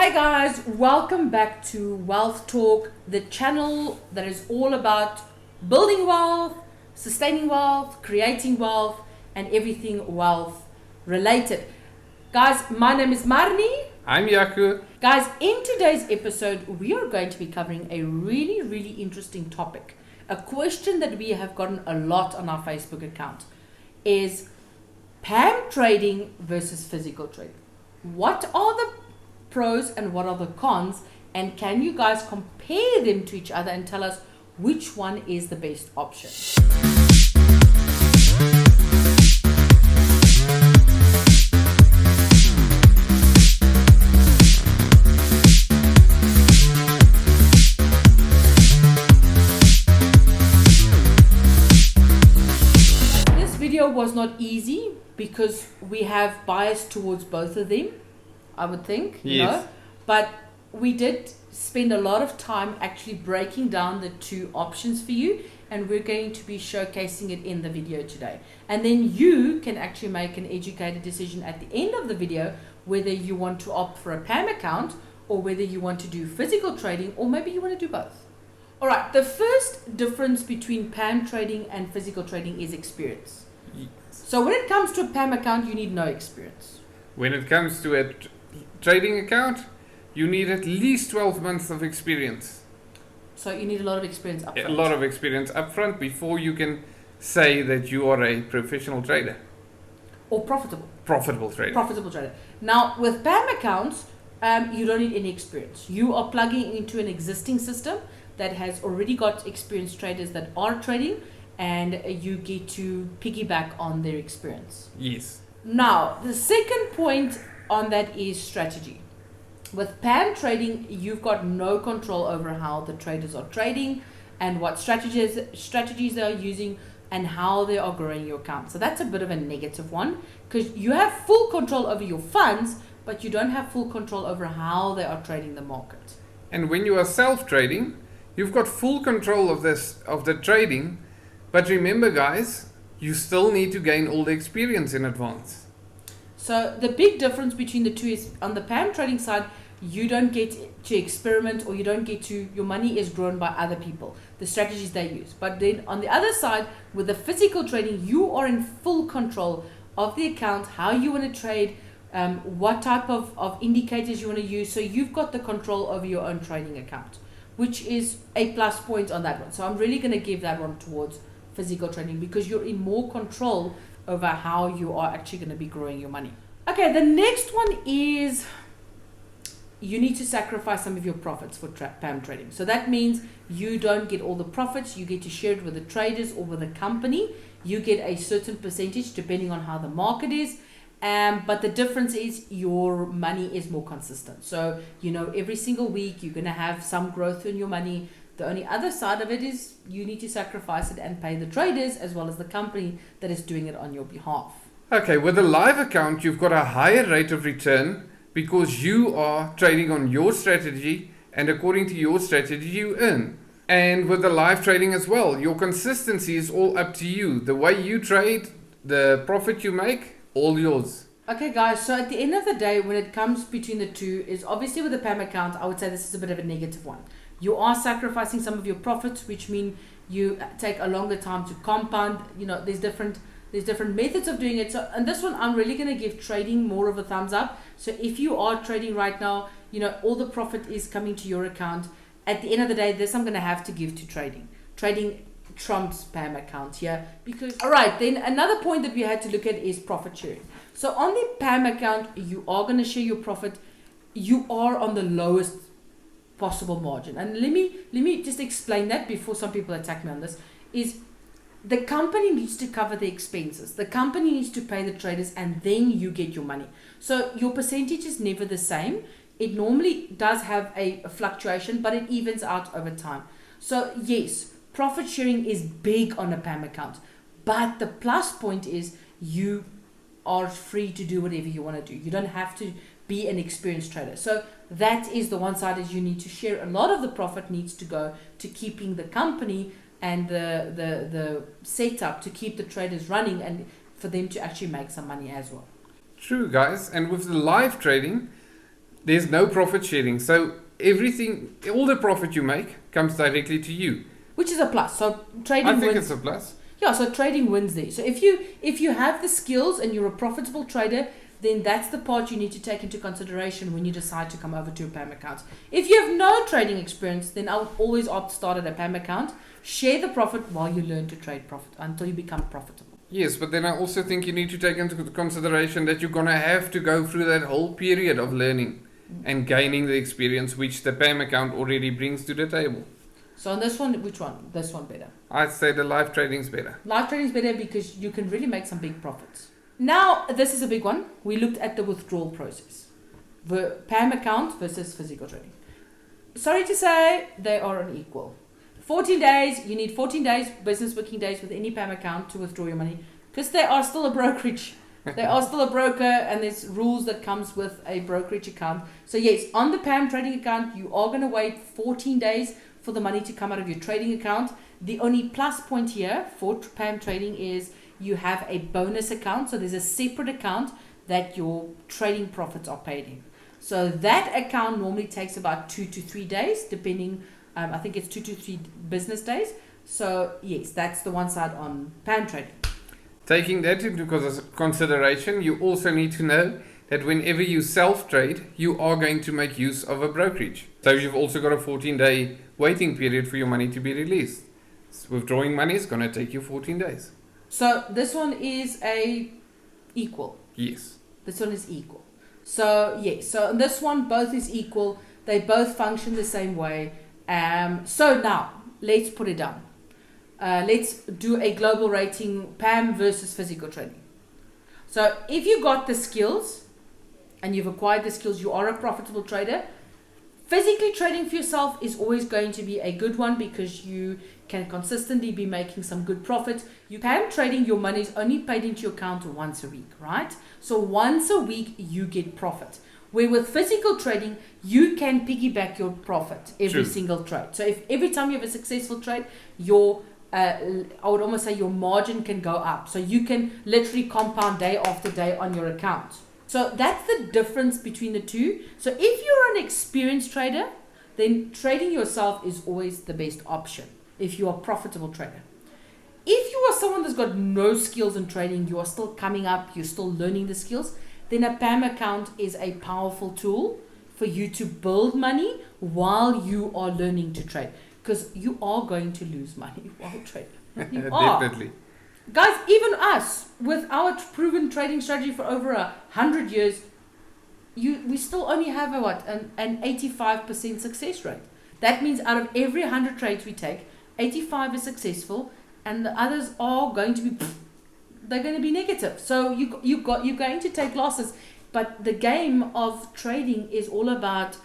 Hey guys, welcome back to Wealth Talk, the channel that is all about building wealth, sustaining wealth, creating wealth, and everything wealth related. Guys, my name is Marnie. I'm Jaco. Guys, in today's episode, we are going to be covering a really interesting topic. A question that we have gotten a lot on our Facebook account is pamm trading versus physical trading. What are the pros and what are the cons, and can you guys compare them to each other and tell us which one is the best option? This video was not easy because we have bias towards both of them, I would think, you know, but we did spend a lot of time actually breaking down the two options for you, and we're going to be showcasing it in the video today. And then you can actually make an educated decision at the end of the video whether you want to opt for a pamm account or whether you want to do physical trading, or maybe you want to do both. All right, the first difference between pamm trading and physical trading is experience. So when it comes to a pamm account, you need no experience. When it comes to a trading account, you need at least 12 months of experience. So you need a lot of experience up front. A lot of experience up front before you can say that you are a professional trader. Or profitable. Profitable trader. Profitable trader. Now, with pamm accounts, you don't need any experience. You are plugging into an existing system that has already got experienced traders that are trading, and you get to piggyback on their experience. Yes. Now, the second point on that is strategy. With pamm trading, you've got no control over how the traders are trading and what strategies they are using and how they are growing your account. So that's a bit of a negative one, because you have full control over your funds, but you don't have full control over how they are trading the market. And when you are self-trading, you've got full control of the trading, but remember guys, you still need to gain all the experience in advance. So the big difference between the two is on the pamm trading side, you don't get to experiment, or you don't get to, your money is grown by other people, the strategies they use. But then on the other side, with the physical trading, you are in full control of the account, how you want to trade, what type of indicators you want to use. So you've got the control over your own trading account, which is a plus point on that one. So I'm really going to give that one towards physical trading, because you're in more control over how you are actually going to be growing your money. Okay, the next one is you need to sacrifice some of your profits for pamm trading. So that means you don't get all the profits. You get to share it with the traders or with the company. You get a certain percentage depending on how the market is. But the difference is your money is more consistent. So, you know, every single week you're going to have some growth in your money. The only other side of it is you need to sacrifice it and pay the traders as well as the company that is doing it on your behalf. Okay, with a live account, you've got a higher rate of return because you are trading on your strategy, and according to your strategy, you earn. And with the live trading as well, your consistency is all up to you. The way you trade, the profit you make, all yours. Okay guys, so at the end of the day, when it comes between the two, is obviously with the pamm account, I would say this is a bit of a negative one. You are sacrificing some of your profits, which mean you take a longer time to compound. You know, there's different methods of doing it. So, and this one, I'm really going to give trading more of a thumbs up. So if you are trading right now, you know, all the profit is coming to your account. At the end of the day, this I'm going to have to give to trading. Trading trumps pamm account here, because, all right, then another point that we had to look at is profit sharing. So on the pamm account, you are going to share your profit. You are on the lowest possible margin. And let me just explain that before some people attack me on this. Is the company needs to cover the expenses. The company needs to pay the traders, and then you get your money. So your percentage is never the same. It normally does have a fluctuation, but it evens out over time. So yes, profit sharing is big on a pamm account, but the plus point is you are free to do whatever you want to do. You don't have to be an experienced trader. So that is the one side, is you need to share. A lot of the profit needs to go to keeping the company and the setup to keep the traders running and for them to actually make some money as well. True, guys. And with the live trading, There's no profit sharing. So everything, all the profit you make comes directly to you. Which is a plus. So trading I think wins. it's a plus. Yeah, so trading wins there. So if you have the skills and you're a profitable trader, then that's the part you need to take into consideration when you decide to come over to a PAM account. If you have no trading experience, then I would always opt to start at a PAM account. Share the profit while you learn to trade profit until you become profitable. Yes, but then I also think you need to take into consideration that you're going to have to go through that whole period of learning and gaining the experience which the PAM account already brings to the table. So on this one, which one? This one better. I'd say the live trading's better. Live trading is better because you can really make some big profits. Now, this is a big one. We looked at the withdrawal process. The PAM account versus physical trading. Sorry to say, they are unequal. 14 days, you need 14 days, business working days with any PAM account to withdraw your money because they are still a brokerage. They are still a broker and there's rules that comes with a brokerage account. So yes, on the PAM trading account, you are going to wait 14 days for the money to come out of your trading account. The only plus point here for PAM trading is you have a bonus account. So there's a separate account that your trading profits are paid in. So that account normally takes about 2 to 3 days, depending, I think it's 2 to 3 business days. So yes, that's the one side on PAM trading. Taking that into consideration, you also need to know that whenever you self-trade, you are going to make use of a brokerage. So you've also got a 14-day waiting period for your money to be released. So withdrawing money is going to take you 14 days. So this one is a equal. Yes. This one is equal. So yes, so in this one both is equal. They both function the same way. So now let's put it down. Let's do a global rating, PAM versus physical trading. So if you got the skills and you've acquired the skills, you are a profitable trader. Physically trading for yourself is always going to be a good one because you can consistently be making some good profits. You PAM trading, your money is only paid into your account once a week, right? So once a week you get profit. Where with physical trading, you can piggyback your profit every single trade. So if every time you have a successful trade, your I would almost say your margin can go up. So you can literally compound day after day on your account. So that's the difference between the two. So if you're an experienced trader, then trading yourself is always the best option if you are a profitable trader. If you are someone that's got no skills in trading, you are still coming up, you're still learning the skills, then a PAM account is a powerful tool for you to build money while you are learning to trade. Because you are going to lose money while trading. You are. Definitely. Guys, even us, with our proven trading strategy for over 100 years, we still only have an 85% success rate. That means out of every 100 trades we take, 85 is successful, and the others are going to be, they're going to be negative. So you're going to take losses. But the game of trading is all about,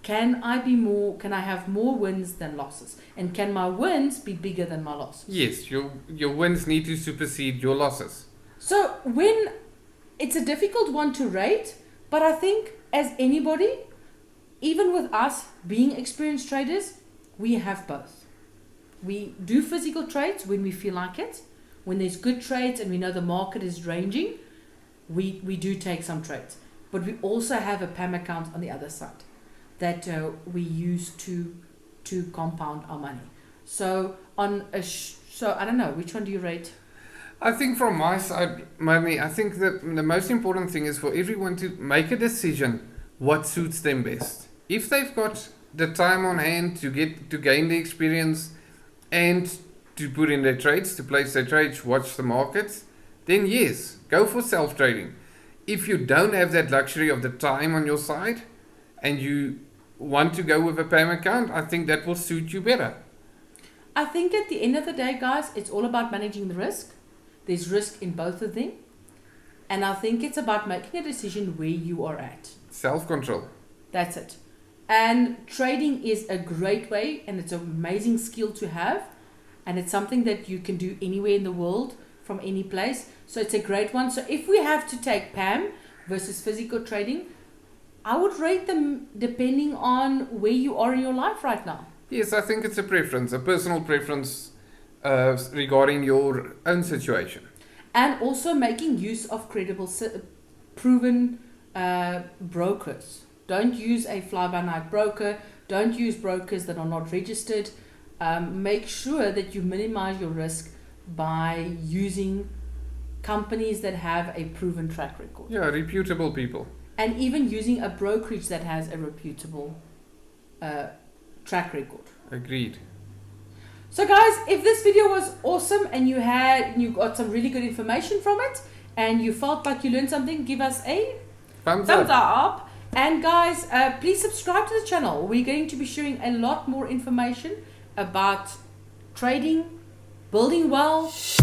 can I have more wins than losses? And can my wins be bigger than my losses? Yes, your wins need to supersede your losses. So when it's a difficult one to rate, but I think as anybody, even with us being experienced traders, we have both. We do physical trades when we feel like it. When there's good trades and we know the market is ranging, we do take some trades. But we also have a PAM account on the other side that we use to compound our money. So so I don't know, which one do you rate? I think from my side, Mami, I think that the most important thing is for everyone to make a decision what suits them best. If they've got the time on hand to gain the experience and to put in their trades, to place their trades, watch the markets, then yes, go for self-trading. If you don't have that luxury of the time on your side and you want to go with a PAM account, I think that will suit you better. I think at the end of the day, guys, it's all about managing the risk. There's risk in both of them. And I think it's about making a decision where you are at. Self-control. That's it. And trading is a great way, and it's an amazing skill to have. And it's something that you can do anywhere in the world, from any place. So it's a great one. So if we have to take PAM versus physical trading, I would rate them depending on where you are in your life right now. Yes, I think it's a preference, a personal preference regarding your own situation. And also making use of credible, proven brokers. Don't use a fly-by-night broker. Don't use brokers that are not registered. Make sure that you minimize your risk by using companies that have a proven track record. Yeah, reputable people. And even using a brokerage that has a reputable track record. Agreed. So guys, if this video was awesome and you got some really good information from it and you felt like you learned something, give us a Thumbs up. And guys, please subscribe to the channel. We're going to be sharing a lot more information about trading, building wealth.